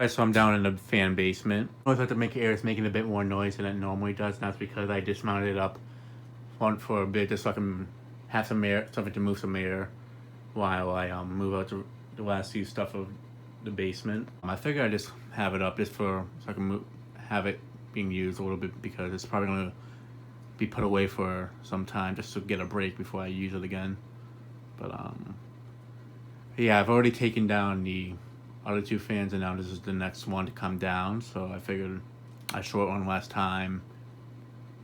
Alright, so I'm down in the fan basement. I always have to make air. It's making a bit more noise than it normally does. And that's because I dismounted it up for a bit just so I can have some air, something to move some air while I move out the last few stuff of the basement. I figured I'd just have it up just so I can have it being used a little bit because it's probably going to be put away for some time just to get a break before I use it again. But yeah, I've already taken down the other two fans and now this is the next one to come down, so I figured I'd show it one last time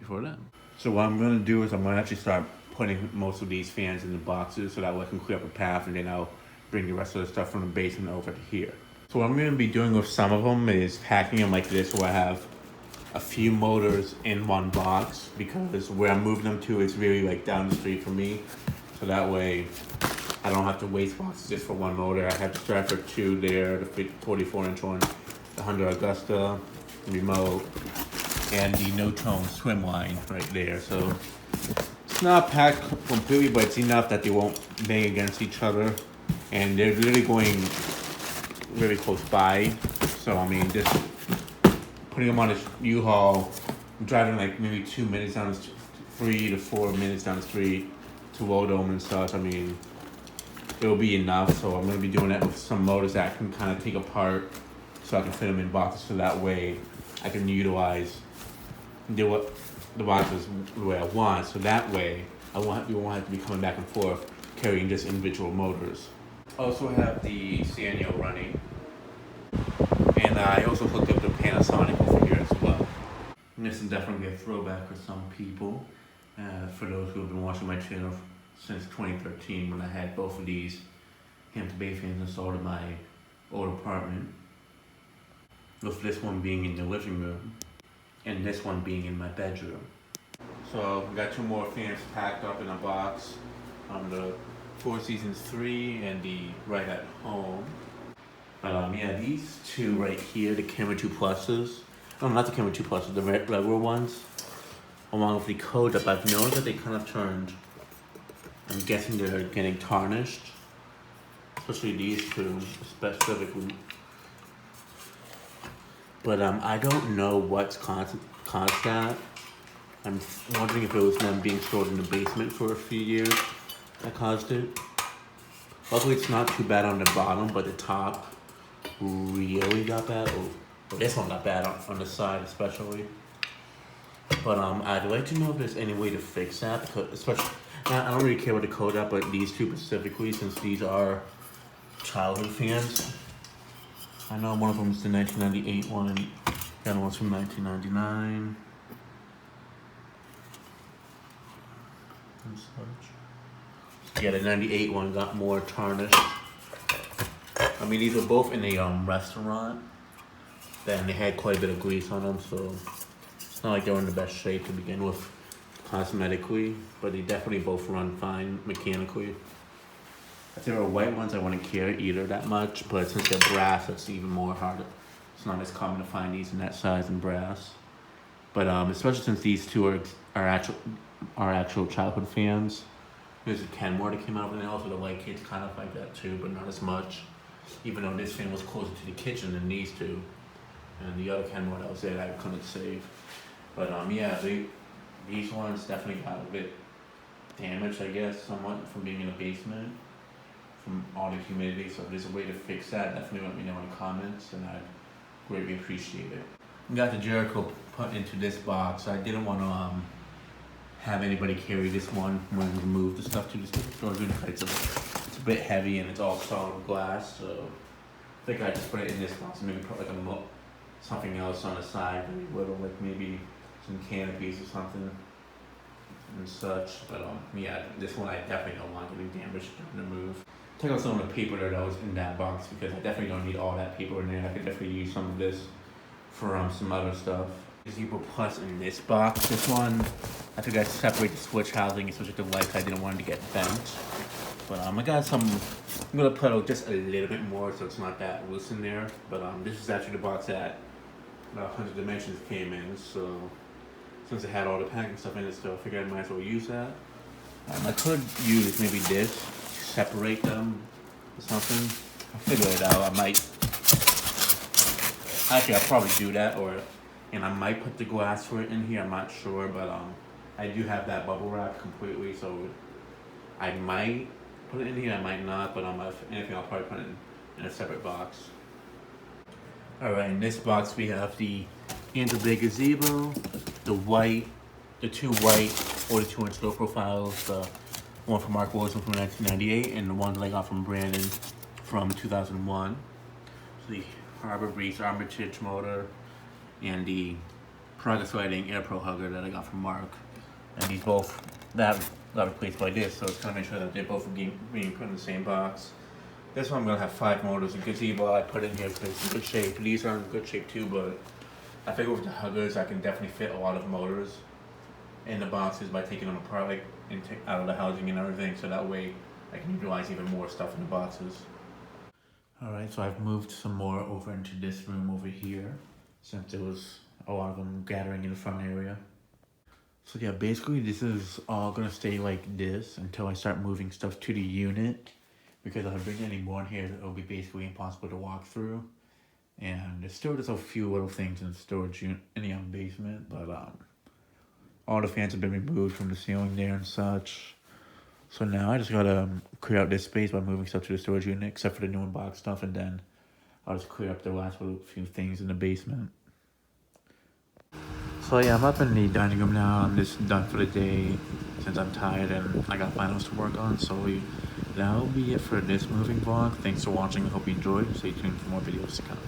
before that. So what I'm going to do is I'm going to actually start putting most of these fans in the boxes so that way I can clear up a path and then I'll bring the rest of the stuff from the basement over to here. So what I'm going to be doing with some of them is packing them like this where I have a few motors in one box because where I'm moving them to is really like down the street from me, so that way I don't have to waste boxes just for one motor. I have the Stratford 2 there, the 44-inch one, the Honda Augusta remote, and the no-tone swim line right there. So it's not packed completely, but it's enough that they won't bang against each other. And they're really going really close by. So I mean, just putting them on a U-Haul, I'm driving like maybe 2 minutes down the 3 to 4 minutes down the street to load them and stuff. I mean, it'll be enough, so I'm going to be doing that with some motors that I can kind of take apart so I can fit them in boxes so that way I can utilize the boxes the way I want, so that way we won't have to be coming back and forth carrying just individual motors. Also have the Sanyo running, and I also hooked up the Panasonic over here as well. And this is definitely a throwback for some people, for those who have been watching my channel since 2013 when I had both of these Hampton Bay fans installed in my old apartment, with this one being in the living room and this one being in my bedroom. So we got two more fans packed up in a box on the Four Seasons 3 and the Right at Home. Yeah, these two right here, the Camera 2 Pluses, no, not the Camera 2 Pluses, the regular ones, along with the code up, I've noticed that they kind of turned, I'm guessing they're getting tarnished, especially these two specifically. But I don't know what's caused that. I'm wondering if it was them being stored in the basement for a few years that caused it. Luckily it's not too bad on the bottom, but the top really got bad. Oh, this one got bad on the side especially. But I'd like to know if there's any way to fix that, because especially, I don't really care what the code are, but these two specifically, since these are childhood fans. I know one of them is the 1998 one, and the other one's from 1999. And such. Yeah, the 98 one got more tarnished. I mean, these were both in a restaurant. Then they had quite a bit of grease on them, so it's not like they were in the best shape to begin with cosmetically, but they definitely both run fine mechanically. If they were white ones, I wouldn't care either that much, but since they're brass, it's even more harder. It's not as common to find these in that size in brass. But especially since these two are actual childhood fans. There's a Kenmore that came out, and also the white kids kind of like that too, but not as much. Even though this fan was closer to the kitchen than these two, and the other Kenmore that was there I couldn't save. But yeah, these ones definitely got a bit damaged, I guess, somewhat from being in the basement, from all the humidity. So if there's a way to fix that, definitely let me know in the comments, and I'd greatly appreciate it. We got the Jericho put into this box. I didn't want to have anybody carry this one when we move the stuff to the storage unit. It's a bit heavy and it's all solid glass, so I think I just put it in this box and maybe put like something else on the side, maybe little, like maybe some canopies or something and such. But yeah, this one I definitely don't want getting damaged during the move. Take out some of the paper that was in that box because I definitely don't need all that paper in there. I could definitely use some of this for some other stuff. Zebra Plus in this box. This one, I think I separate the switch housing, especially the lights. I didn't want it to get bent. But I got some, I'm gonna put out just a little bit more so it's not that loose in there. But this is actually the box that 100 Dimensions came in. So since it had all the packing stuff in it still, I figured I might as well use that. I could use maybe this, separate them or something. I'll figure it out. I might Actually, I'll probably do that, and I might put the glass for it in here. I'm not sure, but I do have that bubble wrap completely, so I might put it in here. I might not, but if anything, I'll probably put it in a separate box. All right, in this box we have the Angel Bay gazebo, the two white 42-inch low profiles, the one from Mark Wilson from 1998, and the one that I got from Brandon from 2001. So the Harbor Breeze Armitage motor, and the Progress Lighting Air Pro Hugger that I got from Mark. And these both, that got replaced by this, so it's gonna make sure that they're both being put in the same box. This one I'm gonna have 5 motors. The gazebo I put in here because it's in good shape. These are in good shape too, but I figure with the huggers I can definitely fit a lot of motors in the boxes by taking them apart, like, and out of the housing and everything, so that way I can utilize even more stuff in the boxes. Alright, so I've moved some more over into this room over here, since there was a lot of them gathering in the front area. So yeah, basically this is all gonna stay like this until I start moving stuff to the unit, because if I bring any more in here, it'll be basically impossible to walk through. And there's still just a few little things in the storage unit in the basement, but all the fans have been removed from the ceiling there and such. So now I just gotta clear out this space by moving stuff to the storage unit, except for the new unboxed stuff, and then I'll just clear up the last few things in the basement. So yeah, I'm up in the dining room now. I'm just done for the day since I'm tired and I got finals to work on. So that'll be it for this moving vlog. Thanks for watching. I hope you enjoyed. Stay tuned for more videos to come.